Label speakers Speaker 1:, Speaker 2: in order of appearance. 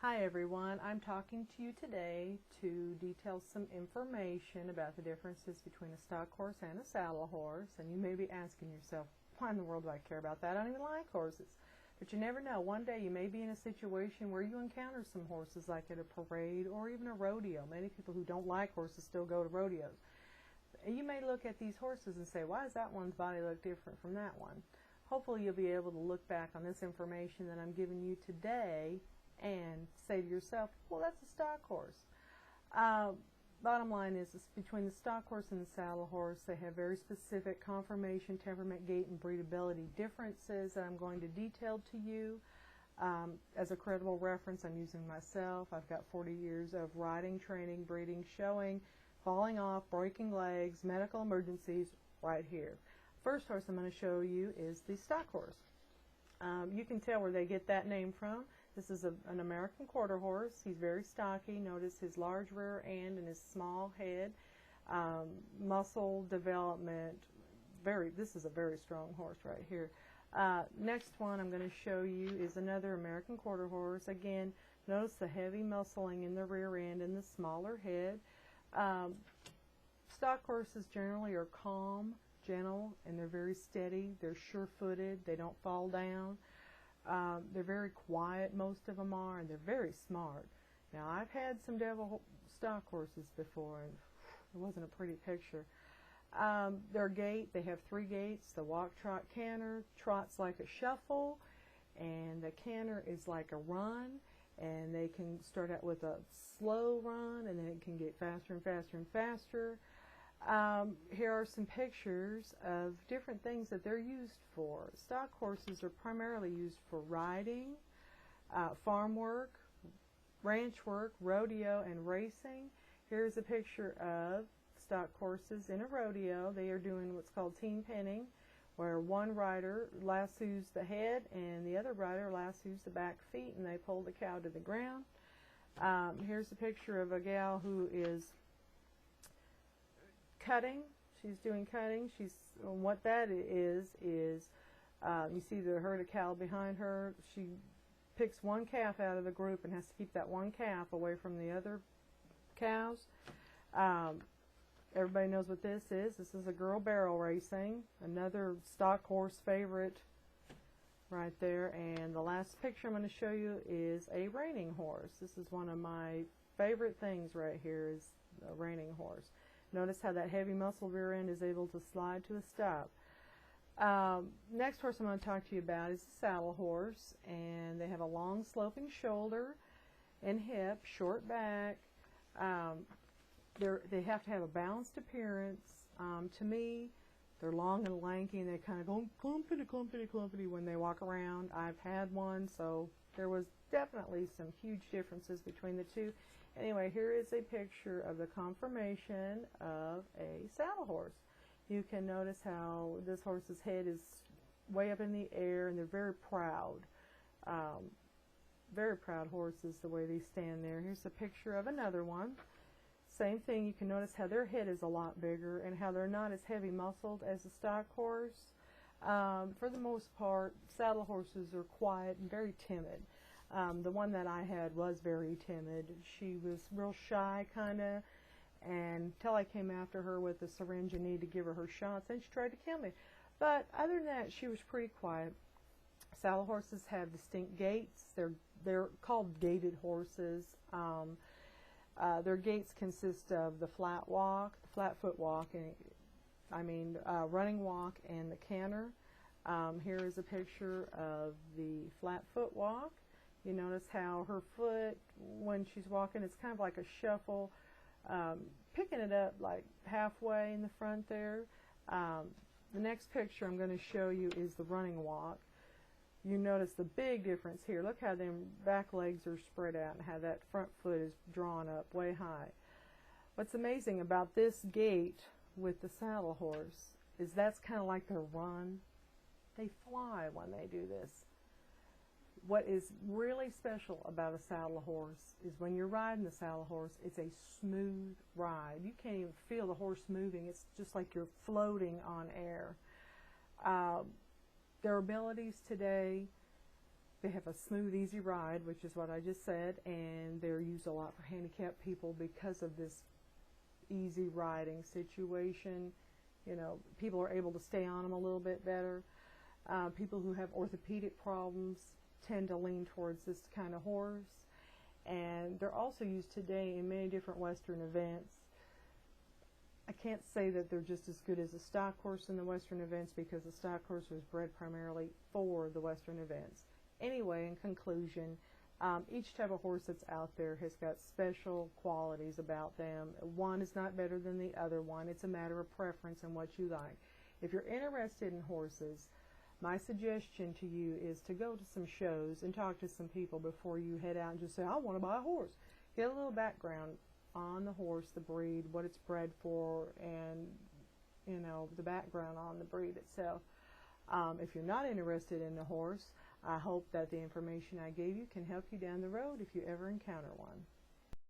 Speaker 1: Hi everyone, I'm talking to you today to detail some information about the differences between a stock horse and a saddle horse. And you may be asking yourself, why in the world do I care about that? I don't even like horses. But you never know. One day you may be in a situation where you encounter some horses, like at a parade or even a rodeo. Many people who don't like horses still go to rodeos. And you may look at these horses and say, why does that one's body look different from that one? Hopefully you'll be able to look back on this information that I'm giving you today and say to yourself, well, that's a stock horse. Bottom line is, between the stock horse and the saddle horse, they have very specific conformation, temperament, gait, and breedability differences that I'm going to detail to you. As a credible reference, I'm using myself. I've got 40 years of riding, training, breeding, showing, falling off, breaking legs, medical emergencies right here. First horse I'm going to show you is the stock horse. You can tell where they get that name from. This is an American quarter horse. He's very stocky. Notice his large rear end and his small head. Muscle development. This is a very strong horse right here. Next one I'm going to show you is another American quarter horse. Again, notice the heavy muscling in the rear end and the smaller head. Stock horses generally are calm, gentle, and they're very steady. They're sure-footed. They don't fall down. They're very quiet, most of them are, and they're very smart. Now, I've had some devil stock horses before, and it wasn't a pretty picture. Their gait, they have 3 gaits: the walk, trot, canter. Trot's like a shuffle, and the canter is like a run, and they can start out with a slow run, and then it can get faster and faster and faster. Here are some pictures of different things that they're used for. Stock horses are primarily used for riding, farm work, ranch work, rodeo, and racing. Here's a picture of stock horses in a rodeo. They are doing what's called team penning, where one rider lassos the head and the other rider lassos the back feet, and they pull the cow to the ground. Here's a picture of a gal who is cutting. She's doing cutting. What that is you see the herd of cattle behind her. She picks one calf out of the group and has to keep that one calf away from the other cows. Everybody knows what this is. This is a girl barrel racing, another stock horse favorite right there. And the last picture I'm going to show you is a reining horse. This is one of my favorite things right here, is a reining horse. Notice how that heavy muscle rear end is able to slide to a stop. Next horse I'm going to talk to you about is the saddle horse, and they have a long sloping shoulder and hip, short back. They have to have a balanced appearance. To me, they're long and lanky, and they kind of go clumpity, clumpity, clumpity when they walk around. I've had one, so there was definitely some huge differences between the two. Anyway, here is a picture of the conformation of a saddle horse. You can notice how this horse's head is way up in the air, and they're very proud. Very proud horses, the way they stand there. Here's a picture of another one. Same thing. You can notice how their head is a lot bigger and how they're not as heavy muscled as a stock horse. For the most part, saddle horses are quiet and very timid. The one that I had was very timid. She was real shy, kind of, until I came after her with a syringe and needed to give her shots, and she tried to kill me. But other than that, she was pretty quiet. Saddle horses have distinct gaits. They're called gaited horses. Their gaits consist of the flat walk, the flat foot walk, and running walk, and the canter. Here is a picture of the flat foot walk. You notice how her foot, when she's walking, it's kind of like a shuffle, picking it up like halfway in the front there. The next picture I'm going to show you is the running walk. You notice the big difference here. Look how them back legs are spread out and how that front foot is drawn up way high. What's amazing about this gait with the saddle horse is that's kind of like their run. They fly when they do this. What is really special about a saddle horse is when you're riding the saddle horse, it's a smooth ride. You can't even feel the horse moving. It's just like you're floating on air. Their abilities today They have a smooth, easy ride, which is what I just said, and they're used a lot for handicapped people because of this easy riding situation. You know, people are able to stay on them a little bit better. People who have orthopedic problems tend to lean towards this kind of horse. And they're also used today in many different Western events. I can't say that they're just as good as a stock horse in the Western events, because the stock horse was bred primarily for the Western events. Anyway, in conclusion, each type of horse that's out there has got special qualities about them. One is not better than the other one. It's a matter of preference and what you like. If you're interested in horses, my suggestion to you is to go to some shows and talk to some people before you head out and just say, I want to buy a horse. Get a little background on the horse, the breed, what it's bred for, and, you know, the background on the breed itself. If you're not interested in the horse, I hope that the information I gave you can help you down the road if you ever encounter one.